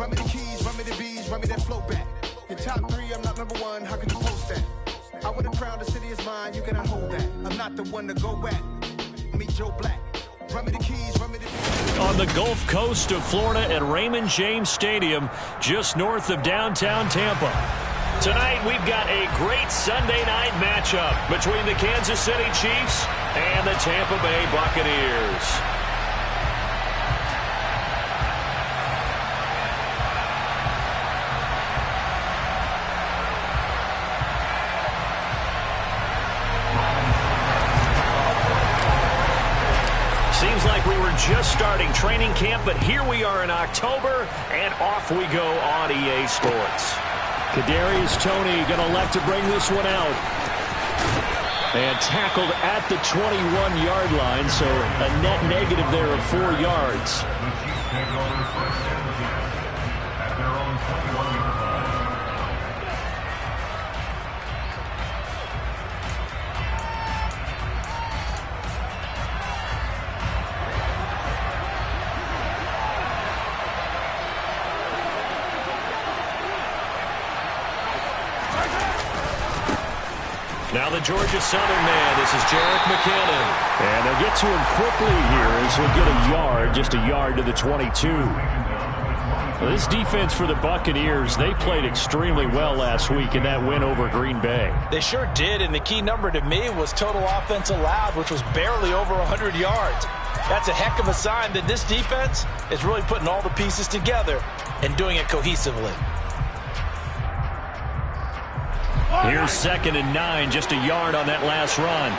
Run me the keys, run me the bees, run me that flow back. Your top 3, I'm not number 1, how can you post that? I would have crowned the city is mine, you cannot hold that. I'm not the one to go at. Meet Joe Black. Run me the keys, run me the bees. On the Gulf Coast of Florida at Raymond James Stadium, just north of downtown Tampa. Tonight, we've got a great Sunday night matchup between the Kansas City Chiefs and the Tampa Bay Buccaneers. Seems like we were just starting training camp, but here we are in October, and off we go on EA Sports. Kadarius Toney going to elect to bring this one out. And tackled at the 21-yard line, so a net negative there of 4 yards. Now the Georgia Southern man, this is Jerick McKinnon. And they'll get to him quickly here as he'll get a yard, just a yard to the 22. Well, this defense for the Buccaneers, they played extremely well last week in that win over Green Bay. They sure did, and the key number to me was total offense allowed, which was barely over 100 yards. That's a heck of a sign that this defense is really putting all the pieces together and doing it cohesively. Here's 2nd and 9, just a yard on that last run.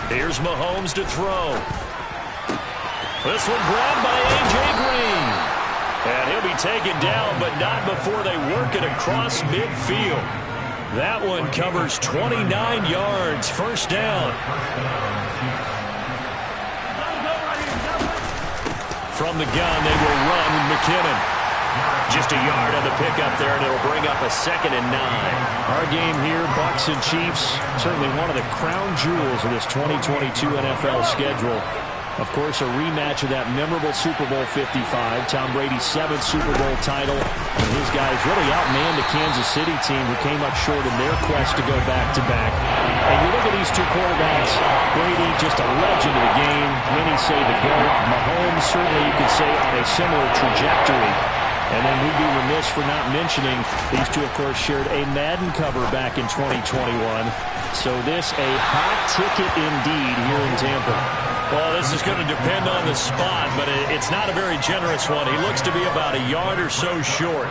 Here's Mahomes to throw. This one grabbed by A.J. Green. And he'll be taken down, but not before they work it across midfield. That one covers 29 yards, first down. From the gun, they will run with McKinnon. Just a yard on the pickup there, and it'll bring up a 2nd and 9. Our game here, Bucs and Chiefs, certainly one of the crown jewels of this 2022 NFL schedule. Of course, a rematch of that memorable Super Bowl 55, Tom Brady's 7th Super Bowl title. And his guys really outmanned the Kansas City team, who came up short in their quest to go back-to-back. And you look at these two quarterbacks, Brady, just a legend of the game. Many say the GOAT. Mahomes, certainly you could say, on a similar trajectory. And then we'd be remiss for not mentioning these two, of course, shared a Madden cover back in 2021. So this a hot ticket indeed here in Tampa. Well, this is going to depend on the spot, but it's not a very generous one. He looks to be about a yard or so short.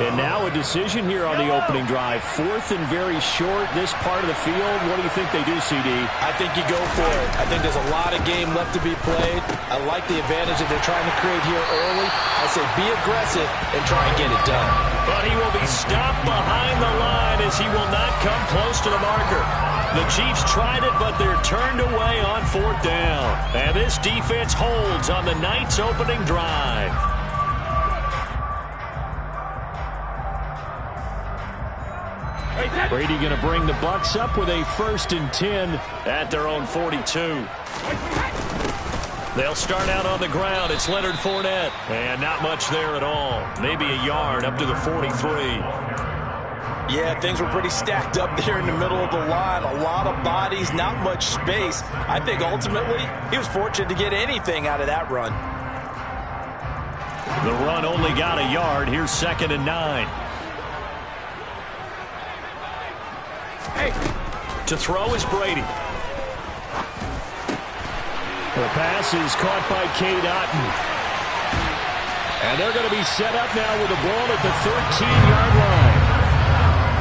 And now a decision here on the opening drive. 4th and very short, this part of the field. What do you think they do, CD? I think you go for it. I think there's a lot of game left to be played. I like the advantage that they're trying to create here early. I say be aggressive and try and get it done. But he will be stopped behind the line as he will not come close to the marker. The Chiefs tried it, but they're turned away on 4th down. And this defense holds on the night's opening drive. Brady going to bring the Bucs up with a 1st and 10 at their own 42. They'll start out on the ground. It's Leonard Fournette. And not much there at all. Maybe a yard up to the 43. Yeah, things were pretty stacked up there in the middle of the line. A lot of bodies, not much space. I think ultimately he was fortunate to get anything out of that run. The run only got a yard. Here's 2nd and 9. To throw is Brady. The pass is caught by Cade Otton. And they're going to be set up now with the ball at the 13-yard line.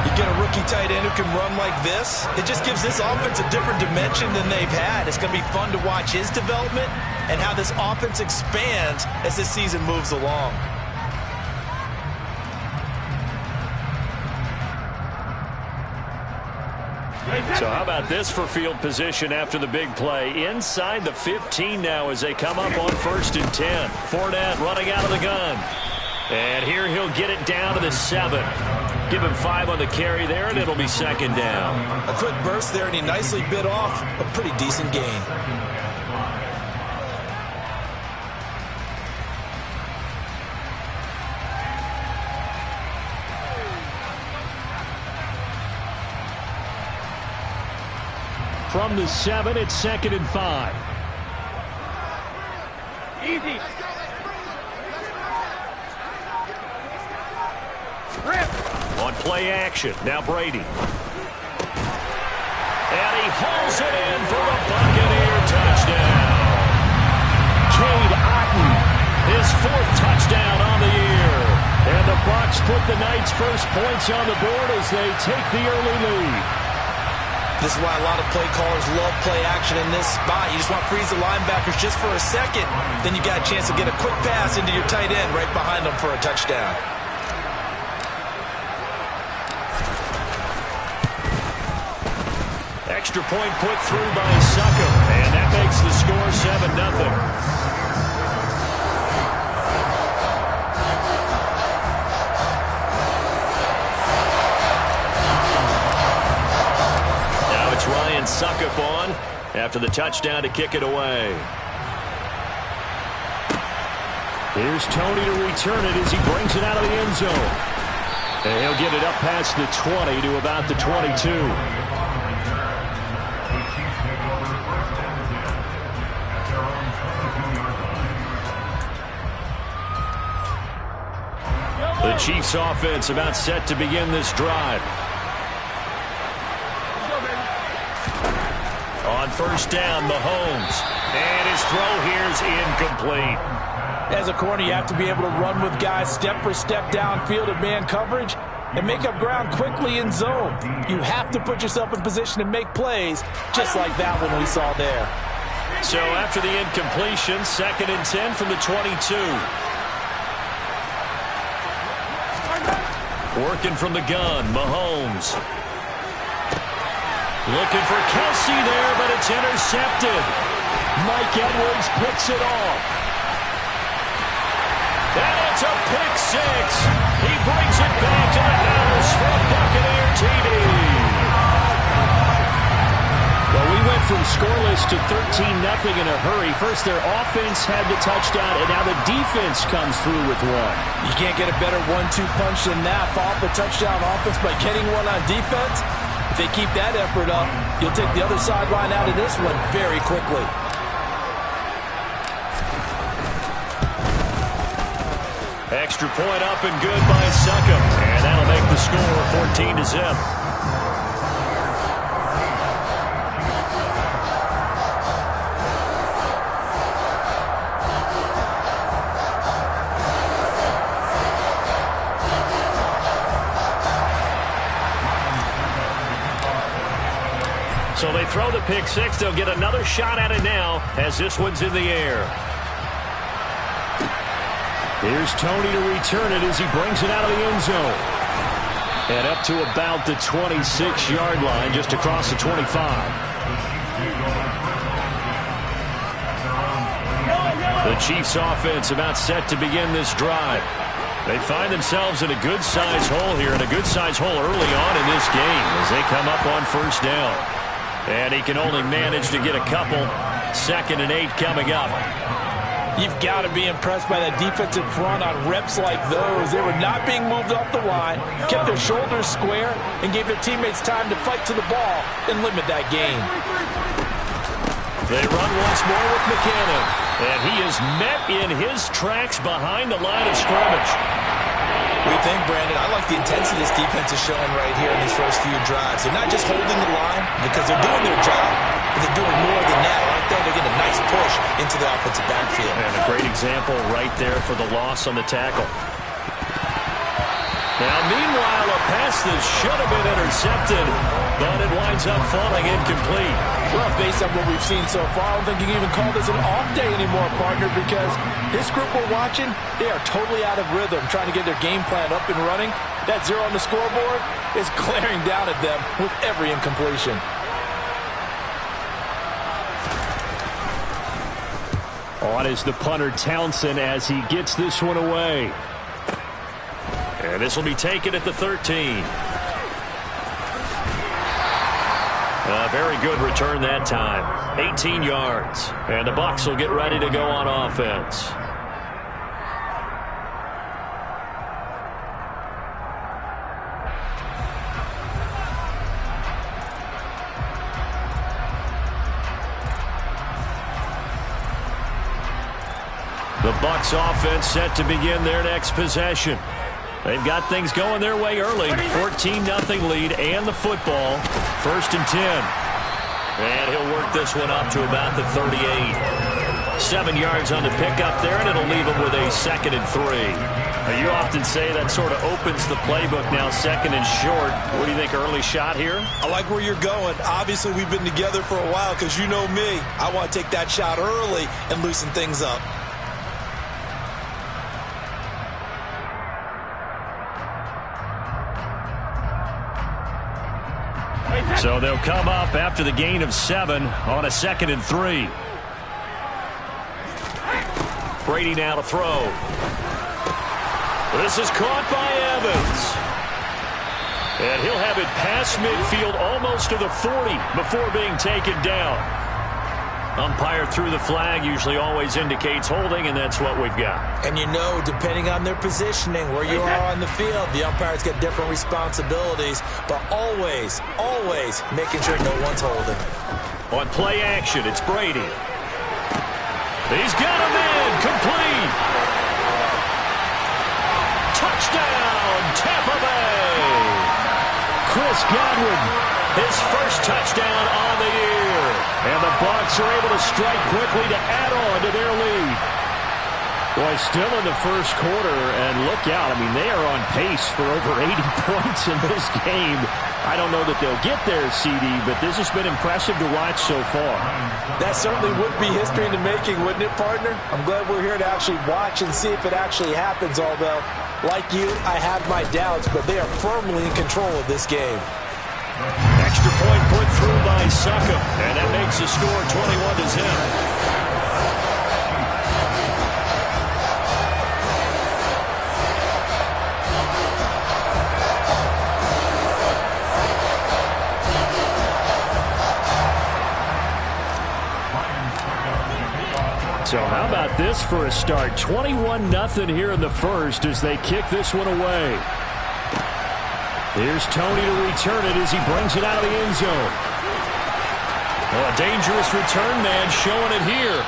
You get a rookie tight end who can run like this, it just gives this offense a different dimension than they've had. It's going to be fun to watch his development and how this offense expands as this season moves along. So how about this for field position after the big play? Inside the 15 now as they come up on 1st and 10. Fournette running out of the gun. And here he'll get it down to the 7. Give him 5 on the carry there, and it'll be 2nd down. A quick burst there, and he nicely bit off a pretty decent gain. From the 7, it's 2nd and 5. Easy. On play action, now Brady. And he hauls it in for the Buccaneer touchdown. Cade Otton, his 4th touchdown on the year. And the Bucs put the Knights' first points on the board as they take the early lead. This is why a lot of play callers love play action in this spot. You just want to freeze the linebackers just for a second. Then you got a chance to get a quick pass into your tight end right behind them for a touchdown. Extra point put through by Succop, and that makes the score 7-0. Now it's Ryan Succop on after the touchdown to kick it away. Here's Toney to return it as he brings it out of the end zone. And he'll get it up past the 20 to about the 22. The Chiefs offense about set to begin this drive. On first down, Mahomes. And his throw here is incomplete. As a corner, you have to be able to run with guys step for step downfield in man coverage and make up ground quickly in zone. You have to put yourself in position to make plays, just like that one we saw there. So after the incompletion, 2nd and 10 from the 22. Working from the gun, Mahomes. Looking for Kelsey there, but it's intercepted. Mike Edwards picks it off. And it's a pick 6. He brings it back to the house from Buccaneer TV. Well, we went from scoreless to 13-0 in a hurry. First, their offense had the touchdown, and now the defense comes through with one. You can't get a better 1-2 punch than that. Follow up a touchdown offense by getting one on defense. If they keep that effort up, you'll take the other sideline out of this one very quickly. Extra point up and good by Succop. And that'll make the score 14-0. So they throw the pick 6. They'll get another shot at it now as this one's in the air. Here's Toney to return it as he brings it out of the end zone. And up to about the 26-yard line, just across the 25. The Chiefs offense about set to begin this drive. They find themselves in a good-sized hole here, and a good-sized hole early on in this game as they come up on first down. And he can only manage to get a couple. 2nd and 8 coming up. You've got to be impressed by that defensive front on reps like those. They were not being moved off the line, kept their shoulders square, and gave their teammates time to fight to the ball and limit that gain. They run once more with McKinnon. And he is met in his tracks behind the line of scrimmage. What do you think, Brandon? I like the intensity this defense is showing right here in these first few drives. They're not just holding the line because they're doing their job, but they're doing more than that. Right there, they're getting a nice push into the offensive backfield. And a great example right there for the loss on the tackle. Now, meanwhile, a pass that should have been intercepted, but it winds up falling incomplete. Well, based on what we've seen so far, I don't think you can even call this an off day anymore, partner, because this group we're watching, they are totally out of rhythm, trying to get their game plan up and running. That 0 on the scoreboard is glaring down at them with every incompletion. On is the punter Townsend as he gets this one away. And this will be taken at the 13. A very good return that time. 18 yards. And the Bucs will get ready to go on offense. The Bucs offense set to begin their next possession. They've got things going their way early. 14-0 lead and the football. 1st and 10. And he'll work this one up to about the 38. 7 yards on the pickup there, and it'll leave him with a 2nd and 3. Now, you often say that sort of opens the playbook now, 2nd and short. What do you think, early shot here? I like where you're going. Obviously, we've been together for a while because you know me. I want to take that shot early and loosen things up. So they'll come up after the gain of 7 on a 2nd and 3. Brady now to throw. This is caught by Evans. And he'll have it past midfield almost to the 40 before being taken down. Umpire threw the flag, usually always indicates holding, and that's what we've got. And you know, depending on their positioning, where you are on the field, the umpires get different responsibilities, but always, always making sure no one's holding. On play action, it's Brady. He's got him in, complete. Touchdown, Tampa Bay. Chris Godwin, his first touchdown on the year. And the Bucs are able to strike quickly to add on to their lead. Boy, still in the first quarter, and look out. I mean, they are on pace for over 80 points in this game. I don't know that they'll get there, CD, but this has been impressive to watch so far. That certainly would be history in the making, wouldn't it, partner? I'm glad we're here to actually watch and see if it actually happens, although, like you, I have my doubts, but they are firmly in control of this game. Extra point put through by Succop, and that makes the score 21-0. So how about this for a start? 21-0 here in the first as they kick this one away. Here's Tony to return it as he brings it out of the end zone. Well, a dangerous return man showing it here.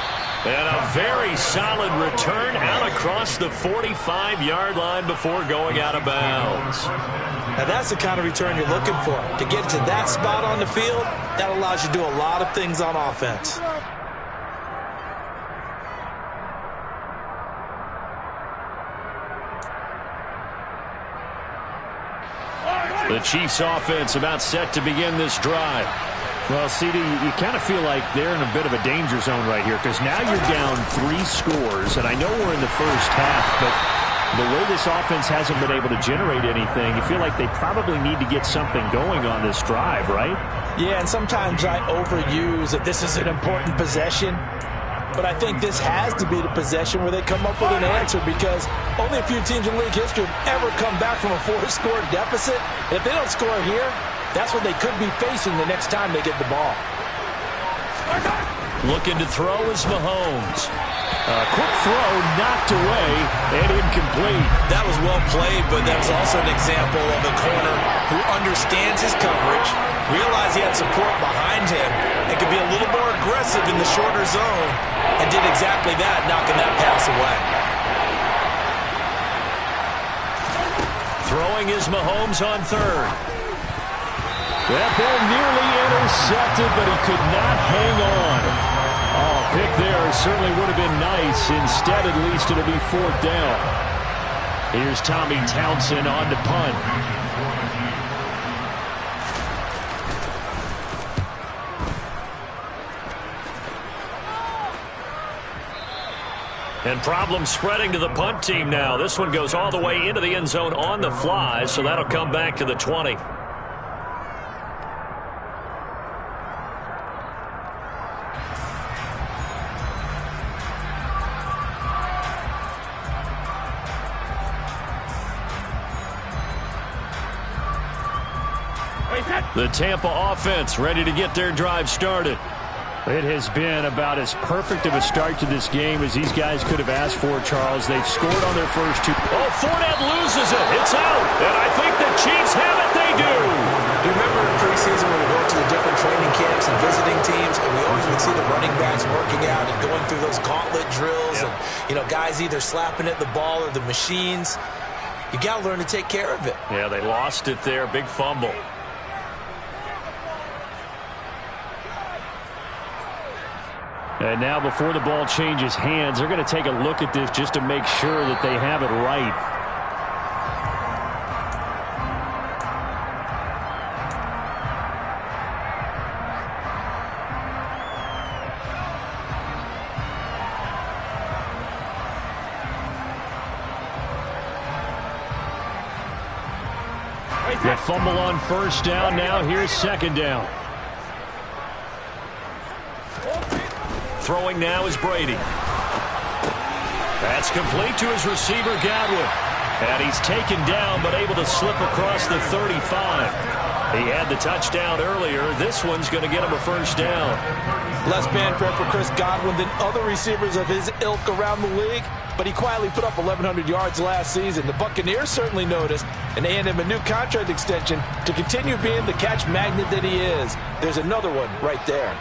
And a very solid return out across the 45-yard line before going out of bounds. Now that's the kind of return you're looking for. To get to that spot on the field, that allows you to do a lot of things on offense. The Chiefs offense about set to begin this drive. Well, CD, you kind of feel like they're in a bit of a danger zone right here because now you're down 3 scores, and I know we're in the first half, but the way this offense hasn't been able to generate anything, you feel like they probably need to get something going on this drive, right? Yeah, and sometimes I overuse that this is an important possession. But I think this has to be the possession where they come up with an answer because only a few teams in league history have ever come back from a 4-score deficit. And if they don't score here, that's what they could be facing the next time they get the ball. Looking to throw is Mahomes. Quick throw knocked away and incomplete. That was well played, but that's also an example of a corner who understands his coverage, realized he had support behind him, and could be a little more aggressive in the shorter zone, and did exactly that, knocking that pass away. Throwing is Mahomes on third. That ball nearly intercepted, but he could not hang on. Oh, pick there certainly would have been nice. Instead, at least it'll be 4th down. Here's Tommy Townsend on to punt. And problems spreading to the punt team now. This one goes all the way into the end zone on the fly, so that'll come back to the 20. The Tampa offense ready to get their drive started. It has been about as perfect of a start to this game as these guys could have asked for, Charles. They've scored on their first 2. Oh, Fournette loses it. It's out. And I think the Chiefs have it. They do. You remember in preseason when we go to the different training camps and visiting teams, and we always would see the running backs working out and going through those gauntlet drills, and, you know, guys either slapping at the ball or the machines. You got to learn to take care of it. Yeah, they lost it there. Big fumble. And now before the ball changes hands, they're going to take a look at this just to make sure that they have it right. The fumble on first down. Now here's second down. Throwing now is Brady. That's complete to his receiver, Godwin. And he's taken down, but able to slip across the 35. He had the touchdown earlier. This one's going to get him a first down. Less fanfare for Chris Godwin than other receivers of his ilk around the league, but he quietly put up 1,100 yards last season. The Buccaneers certainly noticed, and they handed him a new contract extension to continue being the catch magnet that he is. There's another one right there.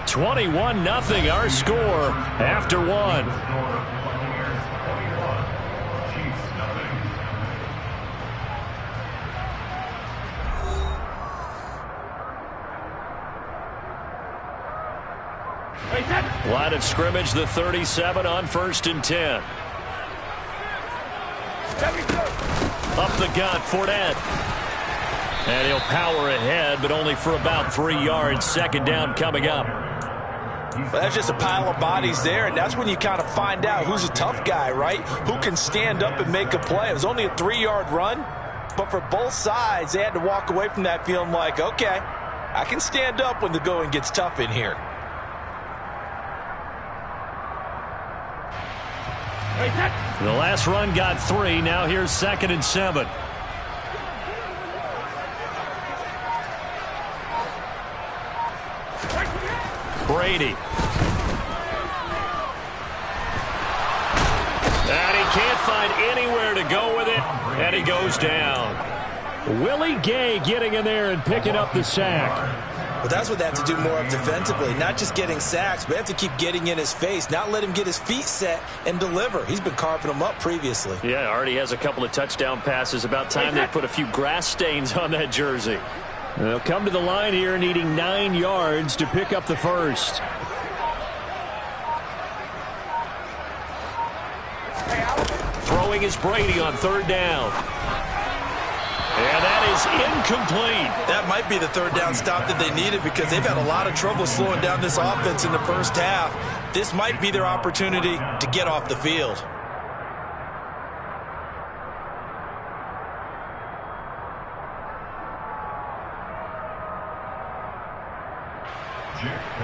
$21-0 our score after one. Line of scrimmage, the 37 on 1st and 10. Up the gut, Fournette. And he'll power ahead, but only for about 3 yards. Second down coming up. Well, that's just a pile of bodies there, and that's when you kind of find out who's a tough guy, right? Who can stand up and make a play. It was only a 3-yard run, but for both sides, they had to walk away from that feeling like, okay, I can stand up when the going gets tough in here. The last run got 3. Now here's 2nd and 7. Brady. And he can't find anywhere to go with it, and he goes down. Willie Gay getting in there and picking up the sack. But that's what they have to do more of defensively, not just getting sacks, but they have to keep getting in his face, not let him get his feet set and deliver. He's been carving them up previously. Yeah, already has a couple of touchdown passes. About time they put a few grass stains on that jersey. They'll come to the line here needing 9 yards to pick up the first. Throwing is Brady on 3rd down. And that is incomplete. That might be the 3rd down stop that they needed because they've had a lot of trouble slowing down this offense in the first half. This might be their opportunity to get off the field.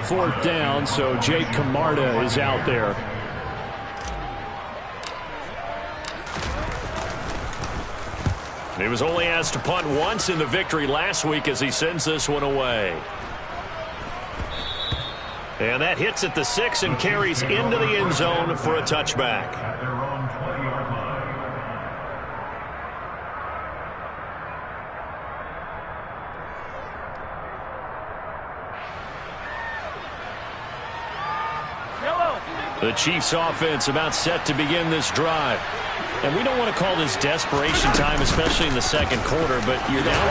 Fourth down, so Jake Camarda is out there. He was only asked to punt once in the victory last week as he sends this one away. And that hits at the 6 and carries into the end zone for a touchback. The Chiefs offense about set to begin this drive. And we don't want to call this desperation time, especially in the second quarter, but you're down.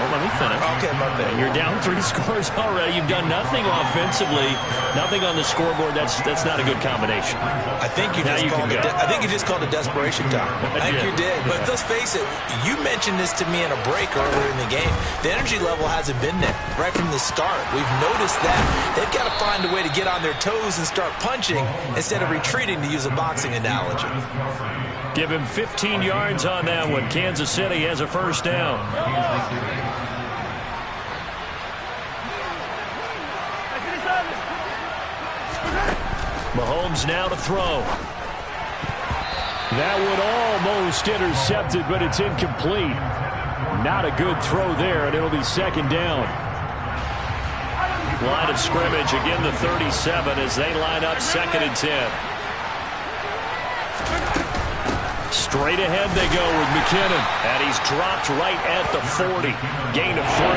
Let me finish. Okay, my bad. You're down 3 scores already. You've done nothing offensively, nothing on the scoreboard. That's not a good combination. I think you just called it desperation time. I think you did. But let's face it, you mentioned this to me in a break earlier in the game. The energy level hasn't been there right from the start. We've noticed that. They've got to find a way to get on their toes and start punching instead of retreating, to use a boxing analogy. Give him 15 yards on that one. Kansas City has a first down. Mahomes now to throw. That one almost intercepted, but it's incomplete. Not a good throw there, and it'll be second down. Line of scrimmage, again the 37 as they line up 2nd and 10. Straight ahead they go with McKinnon. And he's dropped right at the 40. Gain of 3.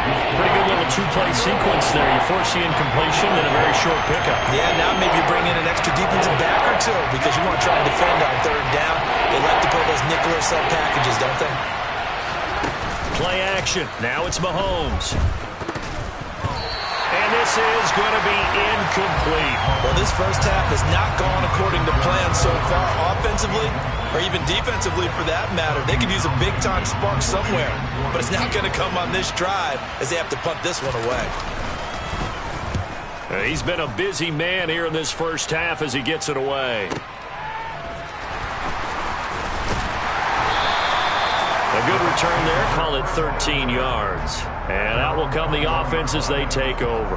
Pretty good little two-play sequence there. You force the incompletion and a very short pickup. Yeah, now maybe you bring in an extra defensive back or two because you want to try and defend on third down. They like to play those nickel or sub packages, don't they? Play action. Now it's Mahomes. And this is going to be incomplete. Well, this first half has not gone according to plan so far offensively, or even defensively for that matter. They could use a big-time spark somewhere, but it's not going to come on this drive as they have to punt this one away. He's been a busy man here in this first half as he gets it away. A good return there, call it 13 yards. And out will come the offense as they take over.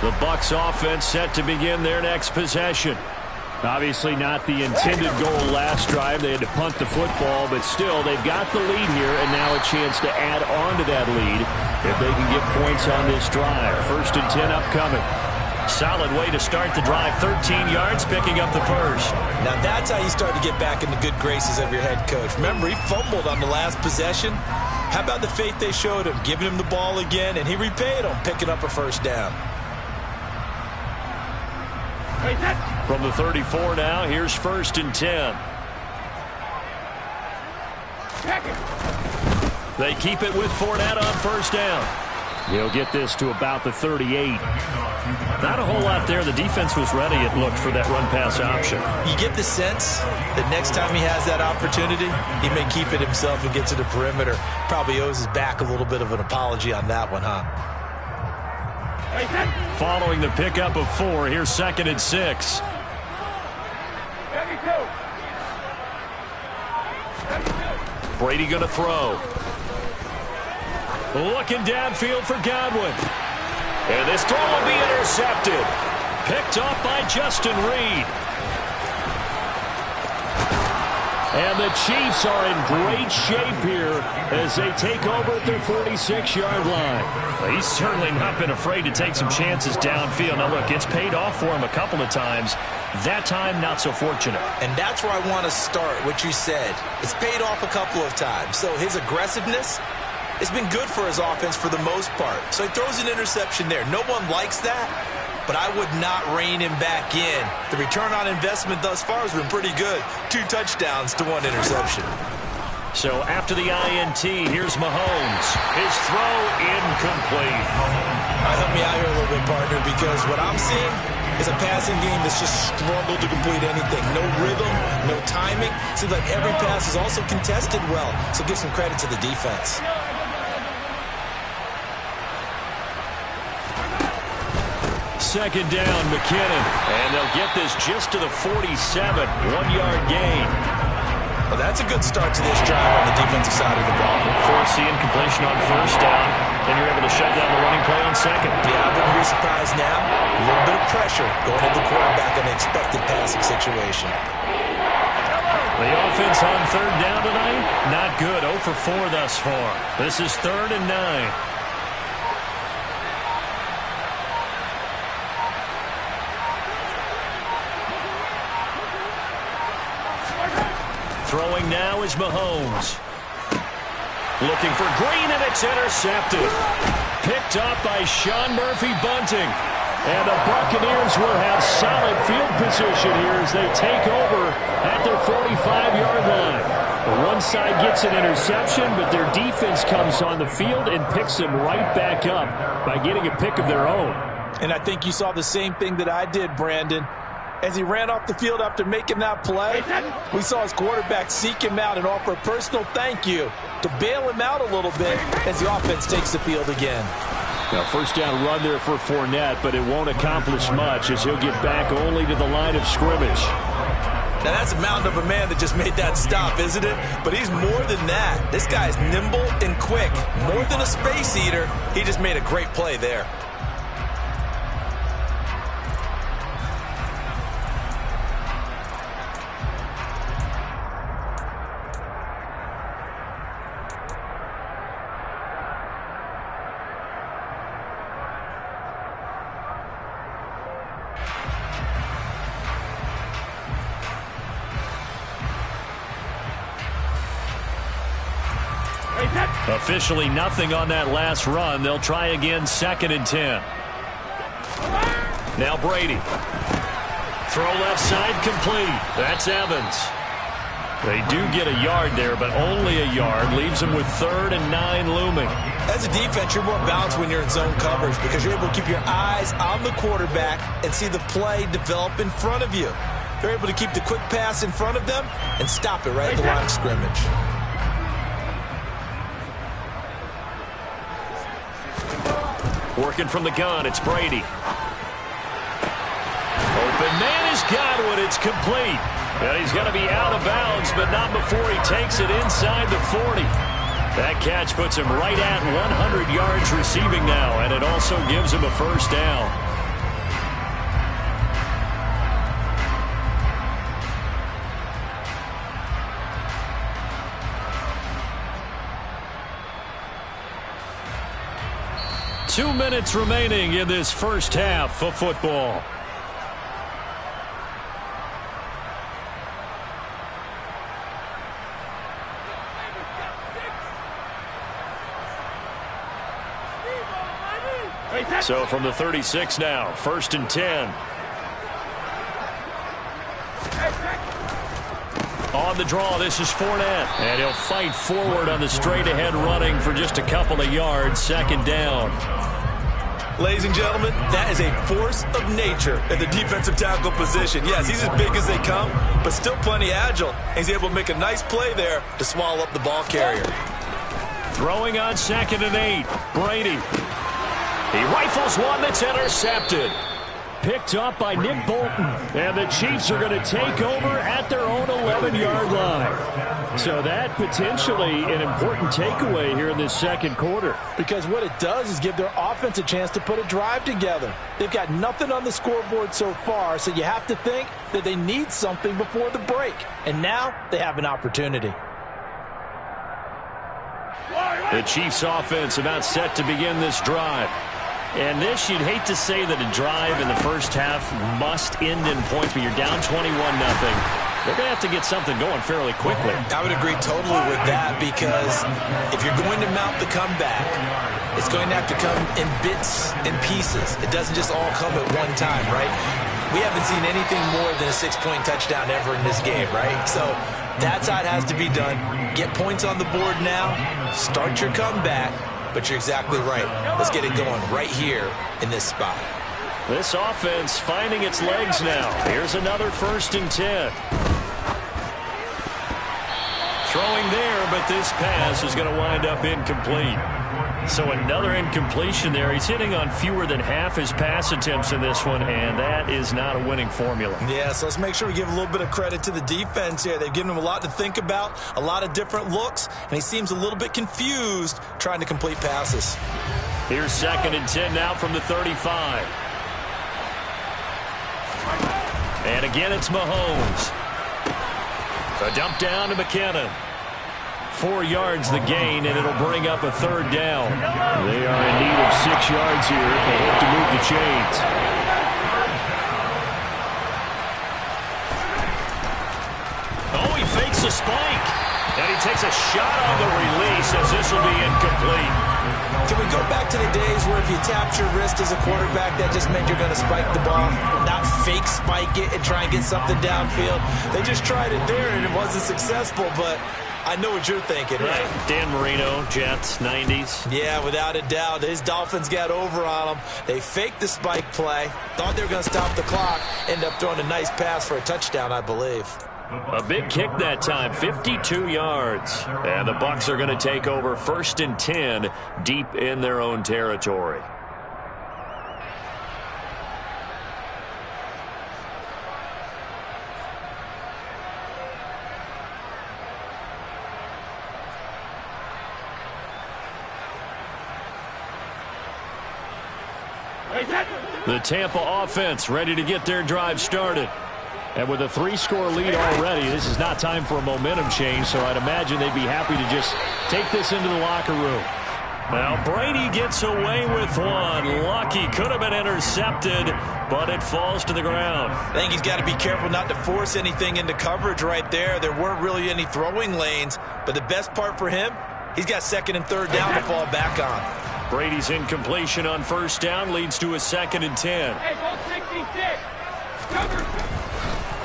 The Bucs offense set to begin their next possession. Obviously not the intended goal last drive. They had to punt the football, but still they've got the lead here and now a chance to add on to that lead if they can get points on this drive. 1st and 10 upcoming. Solid way to start the drive. 13 yards, picking up the first. Now that's how you start to get back in the good graces of your head coach. Remember, he fumbled on the last possession. How about the faith they showed him, giving him the ball again, and he repaid them, picking up a first down. From the 34 now, here's 1st and 10. They keep it with Fournette on 1st down. He'll get this to about the 38. Not a whole lot there. The defense was ready, it looked, for that run-pass option. You get the sense that next time he has that opportunity, he may keep it himself and get to the perimeter. Probably owes his back a little bit of an apology on that one, huh? Following the pickup of 4, here's 2nd and 6. Brady going to throw. Looking downfield for Godwin. And this throw will be intercepted. Picked off by Justin Reed. And the Chiefs are in great shape here as they take over at their 46-yard line. Well, he's certainly not been afraid to take some chances downfield. Now, look, it's paid off for him a couple of times. That time, not so fortunate. And that's where I want to start, what you said. It's paid off a couple of times. So his aggressiveness, it's been good for his offense for the most part. So he throws an interception there. No one likes that, but I would not rein him back in. The return on investment thus far has been pretty good. 2 touchdowns to 1 interception. So after the INT, here's Mahomes. His throw incomplete. Help me out here a little bit, partner, because what I'm seeing is a passing game that's just struggled to complete anything. No rhythm, no timing. Seems like every pass is also contested well, so give some credit to the defense. Second down, McKinnon. And they'll get this just to the 47. 1-yard gain. Well, that's a good start to this drive on the defensive side of the ball. Force the incompletion on 1st down. Then you're able to shut down the running play on 2nd. Yeah, I wouldn't be surprised now. A little bit of pressure going into the quarterback in an expected passing situation. The offense on 3rd down tonight, not good. 0 for 4 thus far. This is 3rd and 9. Throwing now is Mahomes. Looking for Green, and it's intercepted. Picked up by Sean Murphy-Bunting. And the Buccaneers will have solid field position here as they take over at their 45-yard line. One side gets an interception, but their defense comes on the field and picks them right back up by getting a pick of their own. And I think you saw the same thing that I did, Brandon. As he ran off the field after making that play, we saw his quarterback seek him out and offer a personal thank you to bail him out a little bit as the offense takes the field again. Now, 1st down run there for Fournette, but it won't accomplish much as he'll get back only to the line of scrimmage. Now, that's a mountain of a man that just made that stop, isn't it? But he's more than that. This guy's nimble and quick. More than a space eater, he just made a great play there. Officially nothing on that last run. They'll try again, 2nd and 10. Now Brady. Throw left side complete. That's Evans. They do get a yard there, but only a yard. Leaves them with 3rd and 9 looming. As a defense, you're more balanced when you're in zone coverage because you're able to keep your eyes on the quarterback and see the play develop in front of you. They're able to keep the quick pass in front of them and stop it right at the line of scrimmage. Working from the gun, it's Brady. Open man has got one. It's complete. And he's going to be out of bounds, but not before he takes it inside the 40. That catch puts him right at 100 yards receiving now, and it also gives him a 1st down. Two minutes remaining in this first half of football. So from the 36 now, 1st and 10. On the draw, this is Fournette. And he'll fight forward on the straight-ahead running for just a couple of yards, 2nd down. Ladies and gentlemen, that is a force of nature at the defensive tackle position. Yes, he's as big as they come, but still plenty agile. He's able to make a nice play there to swallow up the ball carrier. Throwing on 2nd and 8, Brady. He rifles one that's intercepted. Picked up by Nick Bolton. And the Chiefs are going to take over at their own 11-yard line. So that potentially an important takeaway here in this 2nd quarter. Because what it does is give their offense a chance to put a drive together. They've got nothing on the scoreboard so far, so you have to think that they need something before the break. And now they have an opportunity. The Chiefs offense about set to begin this drive. And this, you'd hate to say that a drive in the first half must end in points, but you're down 21-0. They're going to have to get something going fairly quickly. I would agree totally with that because if you're going to mount the comeback, it's going to have to come in bits and pieces. It doesn't just all come at one time, right? We haven't seen anything more than a 6-point touchdown ever in this game, right? So that's how it has to be done. Get points on the board now. Start your comeback. But you're exactly right. Let's get it going right here in this spot. This offense finding its legs now. Here's another 1st and 10. Throwing there, but this pass is going to wind up incomplete. So another incompletion there. He's hitting on fewer than half his pass attempts in this one, and that is not a winning formula. Yeah, so let's make sure we give a little bit of credit to the defense here. They've given him a lot to think about, a lot of different looks, and he seems a little bit confused trying to complete passes. Here's 2nd and 10 now from the 35. And again, it's Mahomes. A dump down to McKinnon. 4 yards the gain, and it'll bring up a 3rd down. They are in need of 6 yards here if they hope to move the chains. Oh, he fakes a spike. And he takes a shot on the release as this will be incomplete. Can we go back to the days where if you tapped your wrist as a quarterback, that just meant you're going to spike the ball, not fake spike it and try and get something downfield? They just tried it there, and it wasn't successful, but I know what you're thinking, right? Dan Marino, Jets, 90s. Yeah, without a doubt. His Dolphins got over on them. They faked the spike play, thought they were going to stop the clock, end up throwing a nice pass for a touchdown, I believe. A big kick that time, 52 yards. And the Bucs are going to take over 1st and 10 deep in their own territory. The Tampa offense ready to get their drive started. And with a 3-score lead already, this is not time for a momentum change, so I'd imagine they'd be happy to just take this into the locker room. Now Brady gets away with one. Lucky, could have been intercepted, but it falls to the ground. I think he's got to be careful not to force anything into coverage right there. There weren't really any throwing lanes, but the best part for him, He's got second and third down to fall back on. Brady's incompletion on first down leads to a 2nd and 10.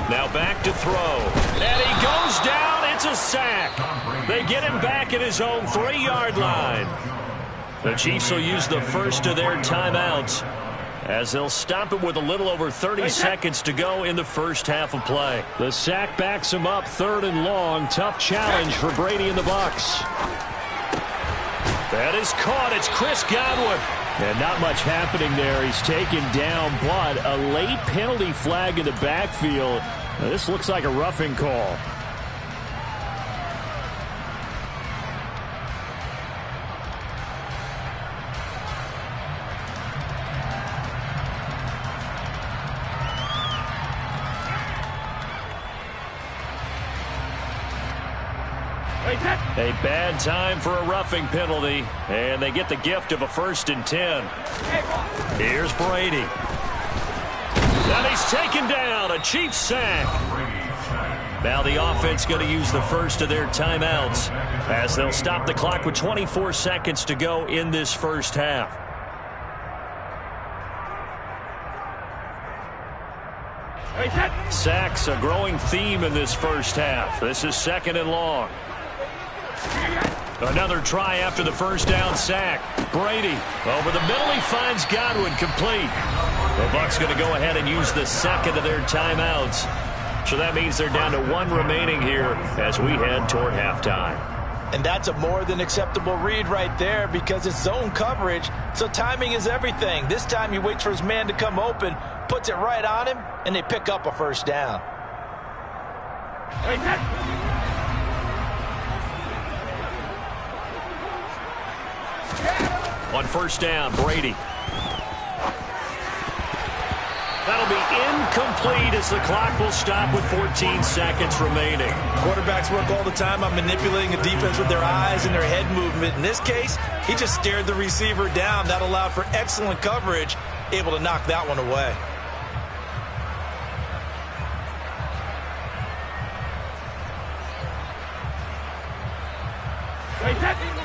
Now back to throw. And he goes down. It's a sack. They get him back at his own 3-yard line. The Chiefs will use the first of their timeouts as they'll stop it with a little over 30 seconds to go in the first half of play. The sack backs him up 3rd and long. Tough challenge for Brady and the Bucs. That is caught. It's Chris Godwin. And not much happening there. He's taken down, but a late penalty flag in the backfield. Now, this looks like a roughing call. A bad time for a roughing penalty, and they get the gift of a 1st and 10. Here's Brady. And he's taken down, a Chiefs sack. Now the offense going to use the first of their timeouts as they'll stop the clock with 24 seconds to go in this first half. Sacks a growing theme in this first half. This is 2nd and long. Another try after the first down sack. Brady over the middle. He finds Godwin complete. The Bucs going to go ahead and use the 2nd of their timeouts. So that means they're down to 1 remaining here as we head toward halftime. And that's a more than acceptable read right there because it's zone coverage, so timing is everything. This time he waits for his man to come open, puts it right on him, and they pick up a first down. On first down, Brady. That'll be incomplete as the clock will stop with 14 seconds remaining. Quarterbacks work all the time on manipulating a defense with their eyes and their head movement. In this case, he just stared the receiver down. That allowed for excellent coverage, able to knock that one away.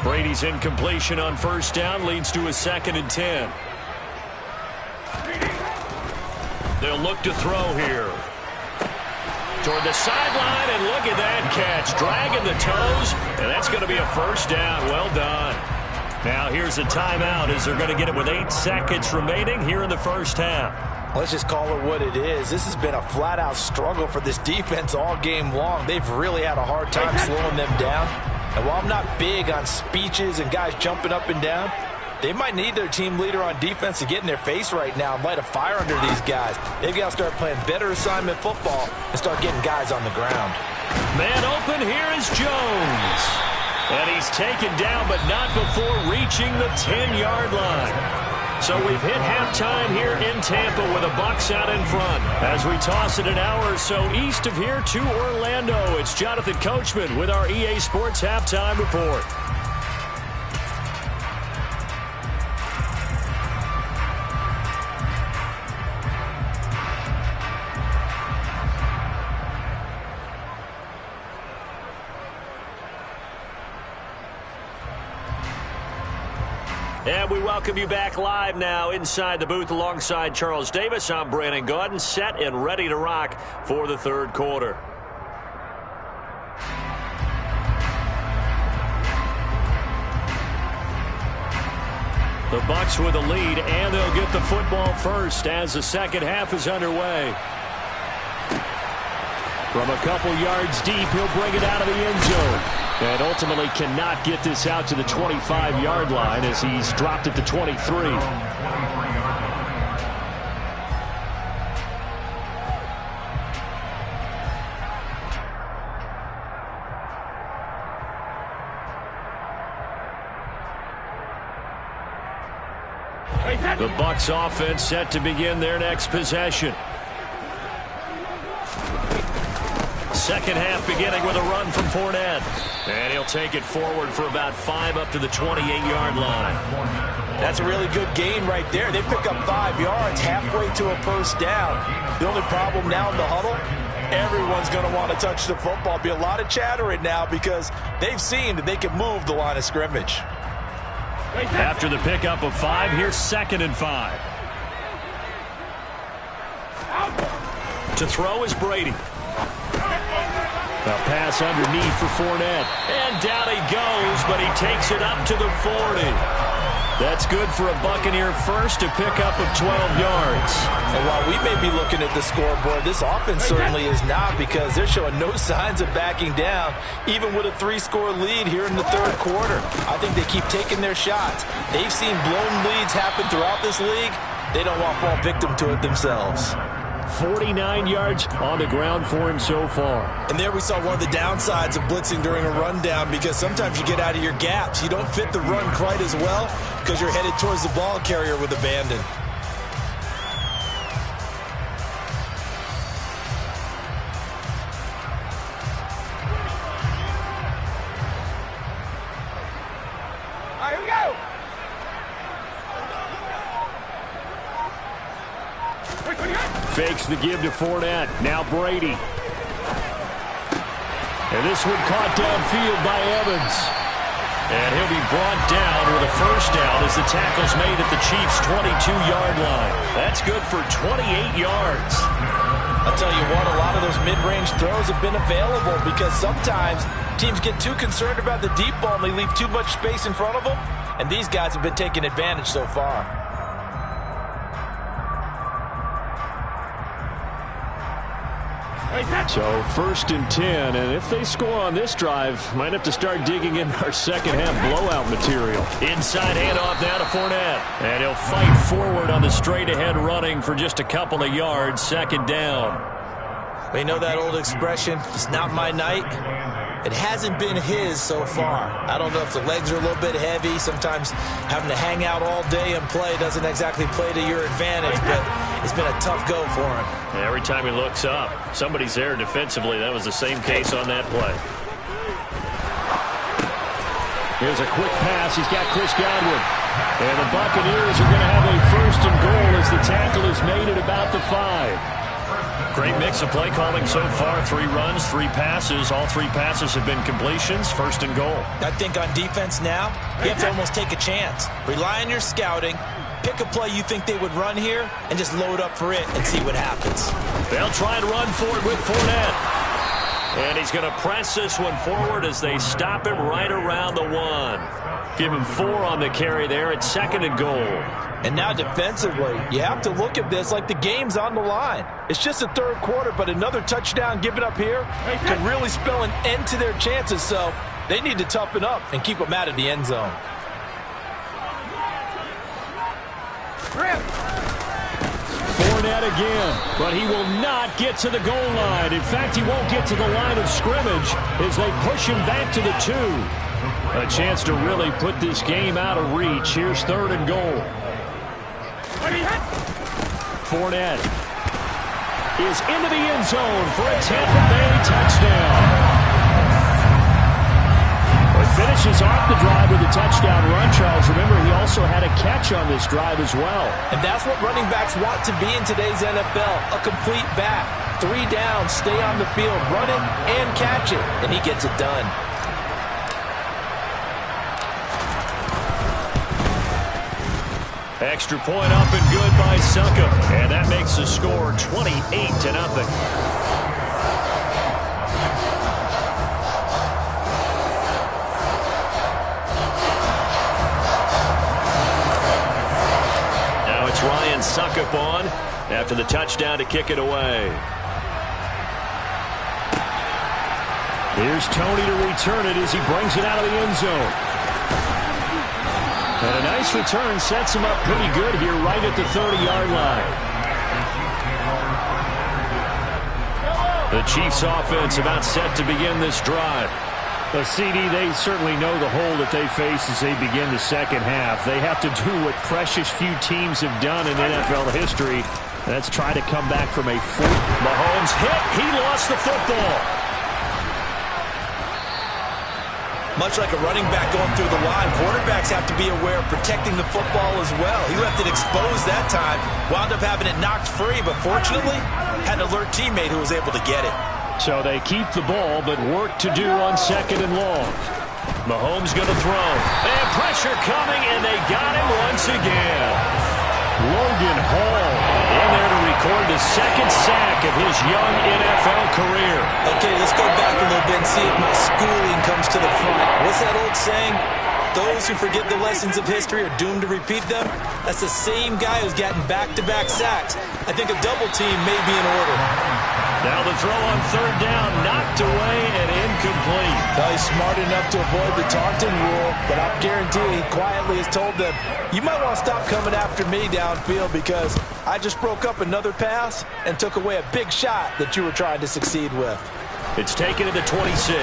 Brady's incompletion on first down leads to a 2nd and 10. They'll look to throw here. Toward the sideline, and look at that catch. Dragging the toes, and that's going to be a first down. Well done. Now here's a timeout as they're going to get it with 8 seconds remaining here in the first half. Let's just call it what it is. This has been a flat-out struggle for this defense all game long. They've really had a hard time slowing them down. And while I'm not big on speeches and guys jumping up and down, they might need their team leader on defense to get in their face right now and light a fire under these guys. They've got to start playing better assignment football and start getting guys on the ground. Man open, here is Jones. And he's taken down, but not before reaching the 10-yard line. So we've hit halftime here in Tampa with the Bucs out in front. As we toss it an hour or so east of here to Orlando, it's Jonathan Coachman with our EA Sports Halftime Report. And we welcome you back live now inside the booth alongside Charles Davis. I'm Brandon Gaudin, set and ready to rock for the third quarter. The Bucs with a lead, and they'll get the football first as the second half is underway. From a couple yards deep, he'll bring it out of the end zone. And ultimately cannot get this out to the 25-yard line as he's dropped it to 23. The Bucs offense set to begin their next possession. Second half beginning with a run from Fournette. And he'll take it forward for about 5 up to the 28-yard line. That's a really good gain right there. They pick up 5 yards halfway to a first down. The only problem now in the huddle, Everyone's going to want to touch the football. Be a lot of chatter right now because they've seen that they can move the line of scrimmage. After the pickup of 5, here's 2nd and 5. To throw is Brady. A pass underneath for Fournette. And down he goes, but he takes it up to the 40. That's good for a Buccaneer first, a pickup of 12 yards. And while we may be looking at the scoreboard, this offense certainly is not, because they're showing no signs of backing down, even with a 3-score lead here in the third quarter. I think they keep taking their shots. They've seen blown leads happen throughout this league. They don't want to fall victim to it themselves. 49 yards on the ground for him so far. And there we saw one of the downsides of blitzing during a rundown, because sometimes you get out of your gaps. You don't fit the run quite as well because you're headed towards the ball carrier with abandon. All right, here we go. Fakes the give to Fournette. Now Brady. And this one caught downfield by Evans. And he'll be brought down with a first down as the tackle's made at the Chiefs' 22-yard line. That's good for 28 yards. I'll tell you what, a lot of those mid-range throws have been available because sometimes teams get too concerned about the deep ball and they leave too much space in front of them. And these guys have been taking advantage so far. So 1st and 10, and if they score on this drive, might have to start digging in our second-half blowout material. Inside handoff now to Fournette, and he'll fight forward on the straight-ahead running for just a couple of yards, 2nd down. We know that old expression, it's not my night. It hasn't been his so far. I don't know if the legs are a little bit heavy. Sometimes having to hang out all day and play doesn't exactly play to your advantage, but it's been a tough go for him. Every time he looks up, somebody's there defensively. That was the same case on that play. Here's a quick pass. He's got Chris Godwin. And the Buccaneers are going to have a 1st and goal as the tackle is made at about the 5. Great mix of play calling so far. 3 runs, 3 passes. All 3 passes have been completions. 1st and goal. I think on defense now, you have to almost take a chance. Rely on your scouting. Pick a play you think they would run here and just load up for it and see what happens. They'll try and run for it with Fournette. And he's going to press this one forward as they stop him right around the 1. Give him 4 on the carry there at 2nd and goal. And now defensively, you have to look at this like the game's on the line. It's just the third quarter, but another touchdown given up here could really spell an end to their chances. So they need to toughen up and keep them out of the end zone. Fournette again, but he will not get to the goal line. In fact, he won't get to the line of scrimmage as they push him back to the 2. A chance to really put this game out of reach. Here's 3rd and goal. Fournette is into the end zone for a Tampa Bay touchdown. Finishes off the drive with a touchdown run, Charles. Remember, he also had a catch on this drive as well. And that's what running backs want to be in today's NFL, a complete back. 3 downs, stay on the field, run it and catch it, and he gets it done. Extra point up and good by Succop. And that makes the score 28-0. Ryan Succop on after the touchdown to kick it away. Here's Toney to return it as he brings it out of the end zone. And a nice return sets him up pretty good here right at the 30-yard line. The Chiefs offense about set to begin this drive. The CD, they certainly know the hole that they face as they begin the second half. They have to do what precious few teams have done in NFL history. That's try to come back from a 4. Mahomes hit. He lost the football. Much like a running back going through the line, quarterbacks have to be aware of protecting the football as well. He left it exposed that time, wound up having it knocked free, but fortunately, had an alert teammate who was able to get it. So they keep the ball, but work to do on 2nd and long. Mahomes going to throw. And pressure coming, and they got him once again. Logan Hall in there to record the 2nd sack of his young NFL career. Okay, let's go back a little bit and see if my schooling comes to the front. What's that old saying? Those who forget the lessons of history are doomed to repeat them. That's the same guy who's gotten back-to-back sacks. I think a double team may be in order. Now the throw on 3rd down, knocked away and incomplete. Well, he's smart enough to avoid the taunting rule, but I'll guarantee he quietly has told them, you might want to stop coming after me downfield because I just broke up another pass and took away a big shot that you were trying to succeed with. It's taken to the 26.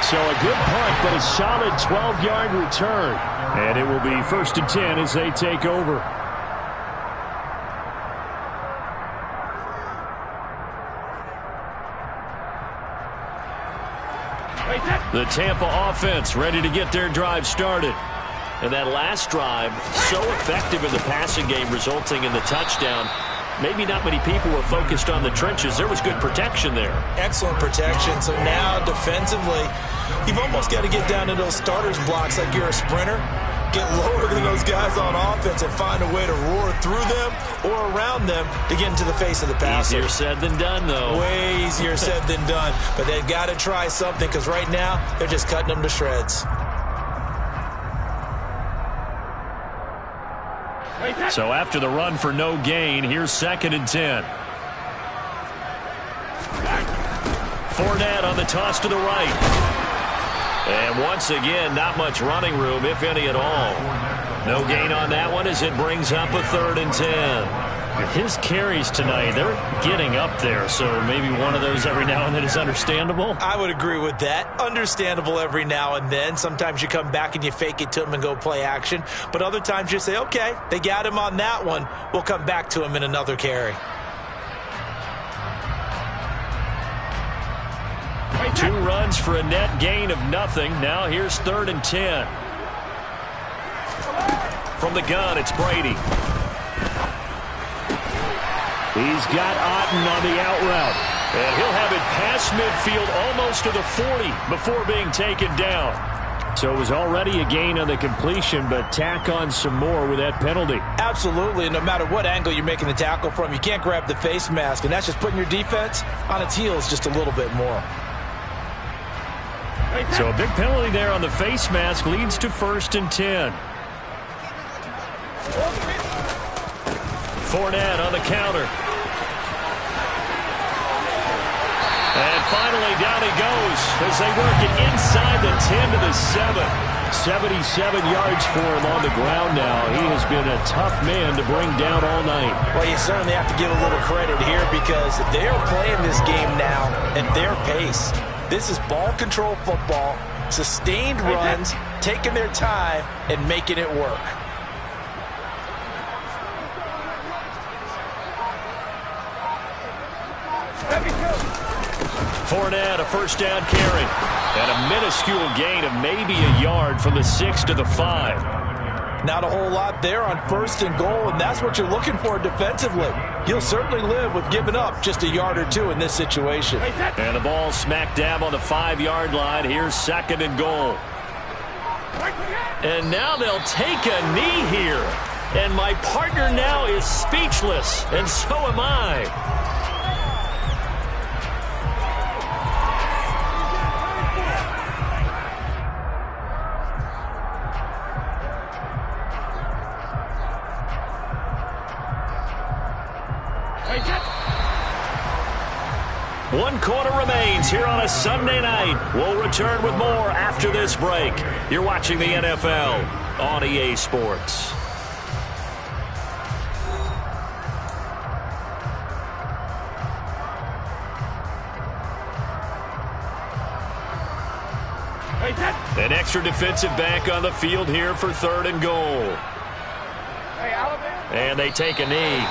So a good punt, but a solid 12-yard return. And it will be 1st and 10 as they take over. The Tampa offense ready to get their drive started. And that last drive, so effective in the passing game, resulting in the touchdown. Maybe not many people were focused on the trenches. There was good protection there. Excellent protection. So now, defensively, you've almost got to get down to those starters blocks like you're a sprinter. Get lower than those guys on offense and find a way to roar through them or around them to get into the face of the passer. Easier said than done, though. Way easier said than done. But they've got to try something because right now they're just cutting them to shreds. So after the run for no gain, here's 2nd and 10. Fournette on the toss to the right. And once again, not much running room, if any at all. No gain on that one as it brings up a 3rd and 10. His carries tonight, they're getting up there, so maybe one of those every now and then is understandable. I would agree with that. Understandable every now and then. Sometimes you come back and you fake it to him and go play action. But other times you say, okay, they got him on that one. We'll come back to him in another carry. 2 runs for a net gain of nothing. Now here's 3rd and 10. From the gun, it's Brady. He's got Otten on the out route. And he'll have it past midfield almost to the 40 before being taken down. So it was already a gain on the completion, but tack on some more with that penalty. Absolutely, and no matter what angle you're making the tackle from, you can't grab the face mask, and that's just putting your defense on its heels just a little bit more. So a big penalty there on the face mask leads to 1st and 10. Fournette on the counter. And finally down he goes as they work it inside the 10 to the 7. 77 yards for him on the ground now. He has been a tough man to bring down all night. Well, you certainly have to give a little credit here because they're playing this game now at their pace. This is ball control football, sustained runs, taking their time, and making it work. Fournette, a 1st down carry. And a minuscule gain of maybe a yard from the 6 to the 5. Not a whole lot there on 1st and goal, and that's what you're looking for defensively. You'll certainly live with giving up just a yard or 2 in this situation. And the ball smack dab on the 5-yard line. Here's 2nd and goal. And now they'll take a knee here. And my partner now is speechless, and so am I. One quarter remains here on a Sunday night. We'll return with more after this break. You're watching the NFL on EA Sports. An extra defensive back on the field here for 3rd and goal. And they take a knee.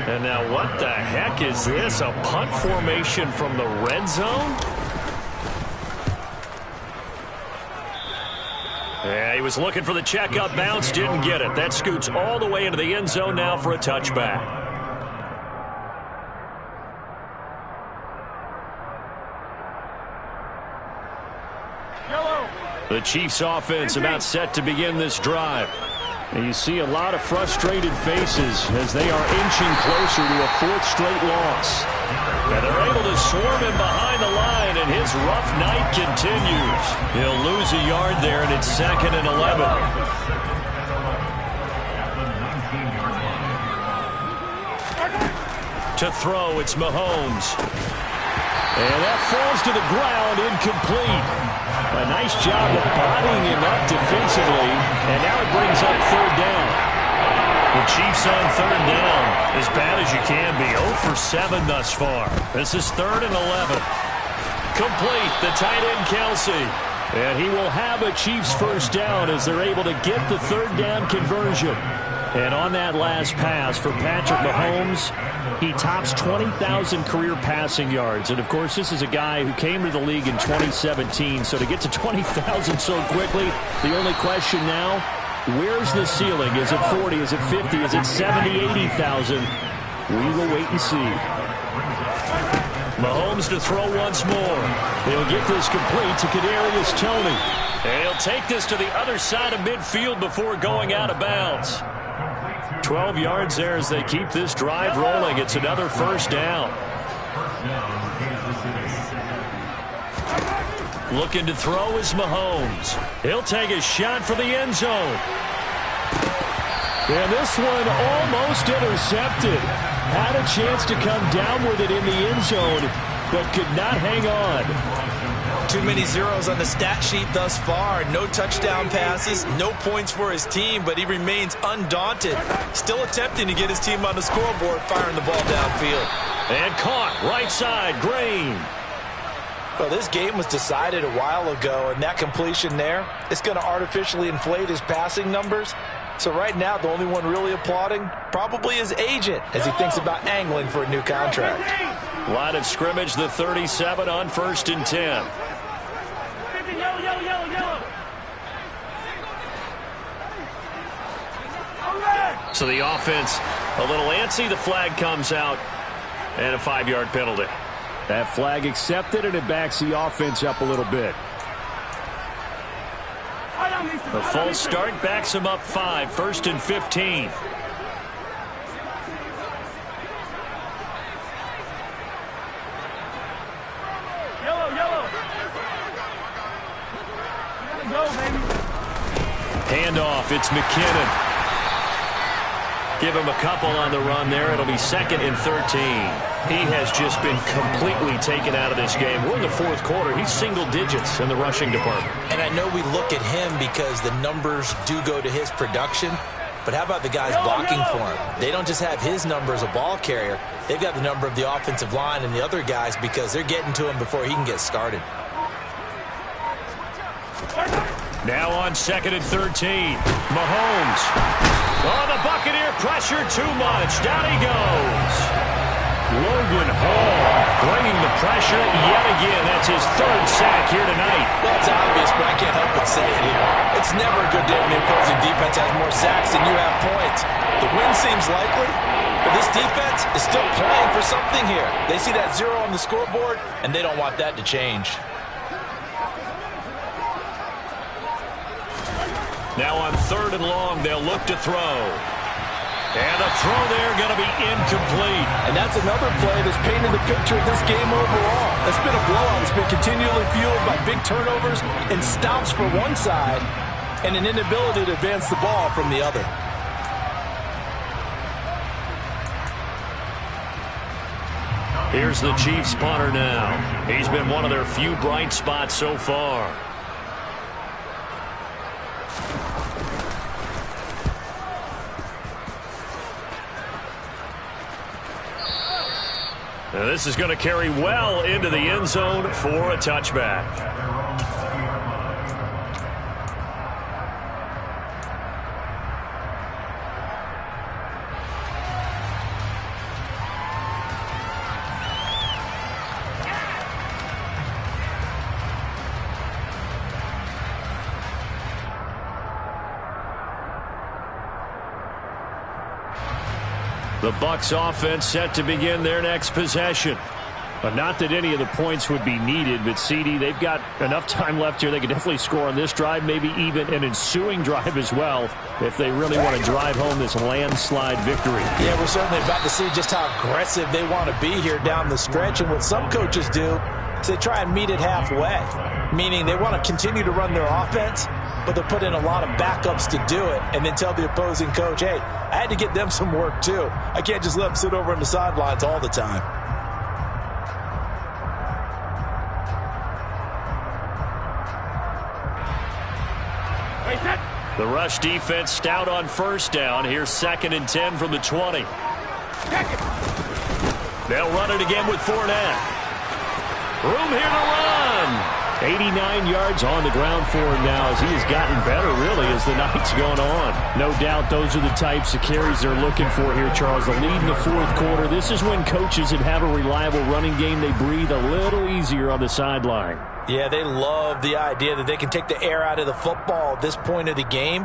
And now what the heck is this? A punt formation from the red zone? Yeah, he was looking for the checkup bounce, didn't get it. That scoots all the way into the end zone now for a touchback. The Chiefs offense about set to begin this drive. And you see a lot of frustrated faces as they are inching closer to a fourth straight loss. And they're able to swarm him behind the line, and his rough night continues. He'll lose a yard there, and it's 2nd and 11. To throw, it's Mahomes. And that falls to the ground, incomplete. A nice job of bodying him up defensively, and now it brings up 3rd down. The Chiefs on 3rd down, as bad as you can be, 0 for 7 thus far. This is 3rd and 11. Complete, the tight end Kelsey. And he will have a Chiefs first down as they're able to get the 3rd down conversion. And on that last pass for Patrick Mahomes, he tops 20,000 career passing yards. And, of course, this is a guy who came to the league in 2017. So to get to 20,000 so quickly, the only question now, where's the ceiling? Is it 40? Is it 50? Is it 70, 80,000? We will wait and see. Mahomes to throw once more. He'll get this complete to Kadarius Toney. And he'll take this to the other side of midfield before going out of bounds. 12 yards there as they keep this drive rolling. It's another first down. Looking to throw is Mahomes. He'll take a shot for the end zone. And this one almost intercepted. Had a chance to come down with it in the end zone, but could not hang on. Too many zeros on the stat sheet thus far. No touchdown passes, no points for his team, but he remains undaunted. Still attempting to get his team on the scoreboard, firing the ball downfield. And caught right side, Green. Well, this game was decided a while ago, and that completion there, it's going to artificially inflate his passing numbers. So right now, the only one really applauding probably his agent as he thinks about angling for a new contract. Line of scrimmage, the 37 on 1st and 10. So the offense a little antsy. The flag comes out and a 5-yard penalty. That flag accepted, and it backs the offense up a little bit. The false start backs him up 5, 1st and 15. Handoff, it's McKinnon. Give him a couple on the run there. It'll be 2nd and 13. He has just been completely taken out of this game. We're in the 4th quarter. He's single digits in the rushing department. And I know we look at him because the numbers do go to his production. But how about the guys blocking for him? They don't just have his number as a ball carrier. They've got the number of the offensive line and the other guys because they're getting to him before he can get started. Now on 2nd and 13. Mahomes. Oh, the Buccaneer pressure too much. Down he goes. Logan Hall bringing the pressure yet again. That's his 3rd sack here tonight. Well, it's obvious, but I can't help but say it here. It's never a good day when the opposing defense has more sacks than you have points. The win seems likely, but this defense is still playing for something here. They see that 0 on the scoreboard, and they don't want that to change. Now on 3rd and long, they'll look to throw. And the throw there going to be incomplete. And that's another play that's painted the picture of this game overall. It's been a blowout. It's been continually fueled by big turnovers and stops for one side and an inability to advance the ball from the other. Here's the Chiefs punter now. He's been one of their few bright spots so far. Now this is going to carry well into the end zone for a touchback. The Bucs offense set to begin their next possession. But not that any of the points would be needed, but CD, they've got enough time left here. They can definitely score on this drive, maybe even an ensuing drive as well, if they really want to drive home this landslide victory. Yeah, we're certainly about to see just how aggressive they want to be here down the stretch. And what some coaches do is they try and meet it halfway, meaning they want to continue to run their offense, but they'll put in a lot of backups to do it and then tell the opposing coach, hey, I had to get them some work too. I can't just let them sit over on the sidelines all the time. The rush defense stout on first down. Here's 2nd and 10 from the 20. They'll run it again with Fournette. Room here to run. 89 yards on the ground for him now as he has gotten better, really, as the night's gone on. No doubt those are the types of carries they're looking for here, Charles. The lead in the fourth quarter. This is when coaches that have a reliable running game, they breathe a little easier on the sideline. Yeah, they love the idea that they can take the air out of the football at this point of the game.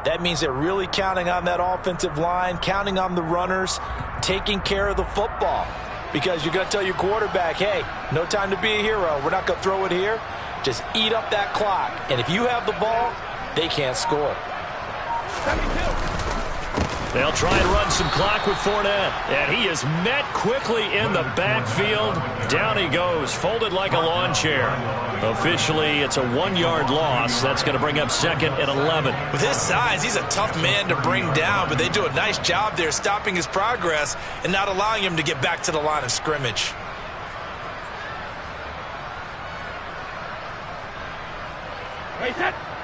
That means they're really counting on that offensive line, counting on the runners, taking care of the football. Because you're going to tell your quarterback, hey, no time to be a hero. We're not going to throw it here. Just eat up that clock. And if you have the ball, they can't score. 72. They'll try and run some clock with Fournette. And he is met quickly in the backfield. Down he goes, folded like a lawn chair. Officially, it's a 1-yard loss. That's going to bring up 2nd and 11. With his size, he's a tough man to bring down, but they do a nice job there stopping his progress and not allowing him to get back to the line of scrimmage.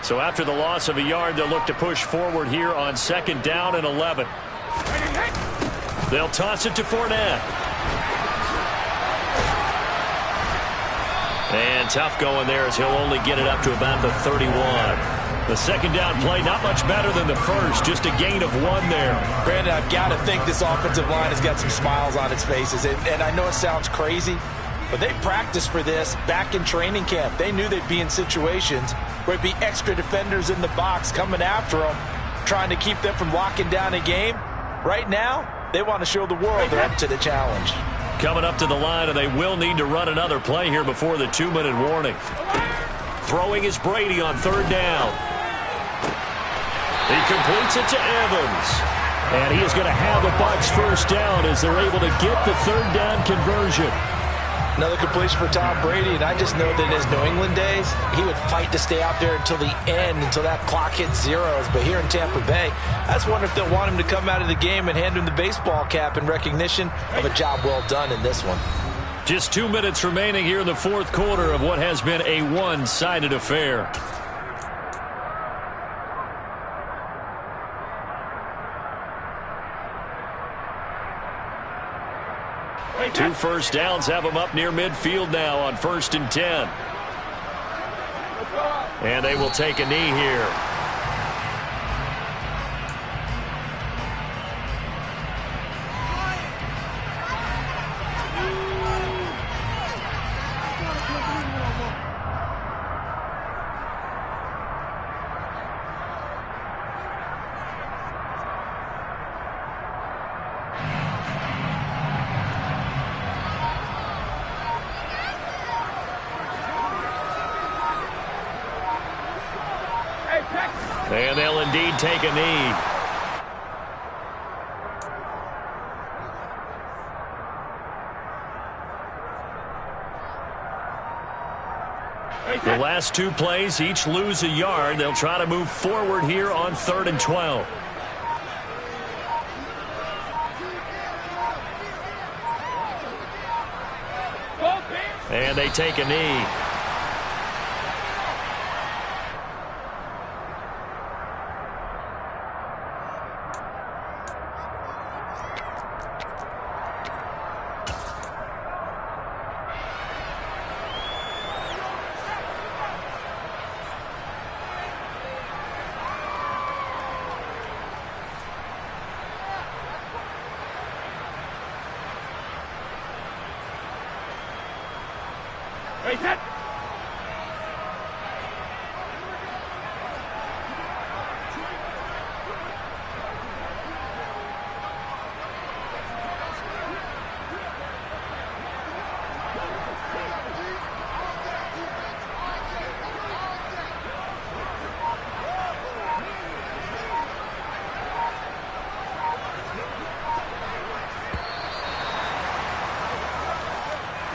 So after the loss of a yard, they'll look to push forward here on 2nd down and 11. They'll toss it to Fournette. And tough going there as he'll only get it up to about the 31. The 2nd down play, not much better than the first, just a gain of 1 there. Brandon, I've got to think this offensive line has got some smiles on its faces. And I know it sounds crazy, but they practiced for this back in training camp. They knew they'd be in situations where it'd be extra defenders in the box coming after them, trying to keep them from locking down a game. Right now, they want to show the world they're up to the challenge. Coming up to the line, and they will need to run another play here before the 2-minute warning. Throwing is Brady on 3rd down. He completes it to Evans. And he is going to have the Bucs first down as they're able to get the 3rd down conversion. Another completion for Tom Brady, and I just know that in his New England days, he would fight to stay out there until the end, until that clock hit zeros. But here in Tampa Bay, I just wonder if they'll want him to come out of the game and hand him the baseball cap in recognition of a job well done in this one. Just 2 minutes remaining here in the fourth quarter of what has been a one-sided affair. Two first downs have them up near midfield now on 1st and 10. And they will take a knee here. And they'll indeed take a knee. The last 2 plays, each lose a yard. They'll try to move forward here on 3rd and 12. And they take a knee.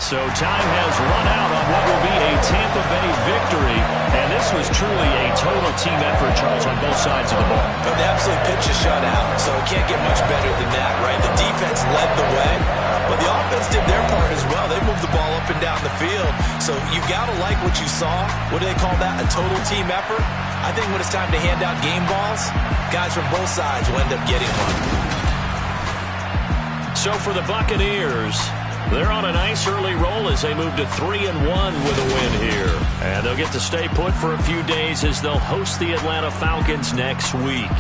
So time has run out on what will be a Tampa Bay victory. And this was truly a total team effort, Charles, on both sides of the ball. But they absolutely pitched a shutout, so it can't get much better than that, right? The defense led the way, but the offense did their part as well. They moved the ball up and down the field. So you've got to like what you saw. What do they call that? A total team effort? I think when it's time to hand out game balls, guys from both sides will end up getting one. So for the Buccaneers, they're on a nice early roll as they move to 3-1 with a win here. And they'll get to stay put for a few days as they'll host the Atlanta Falcons next week.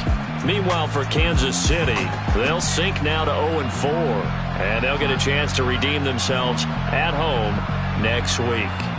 Meanwhile, for Kansas City, they'll sink now to 0-4. And they'll get a chance to redeem themselves at home next week.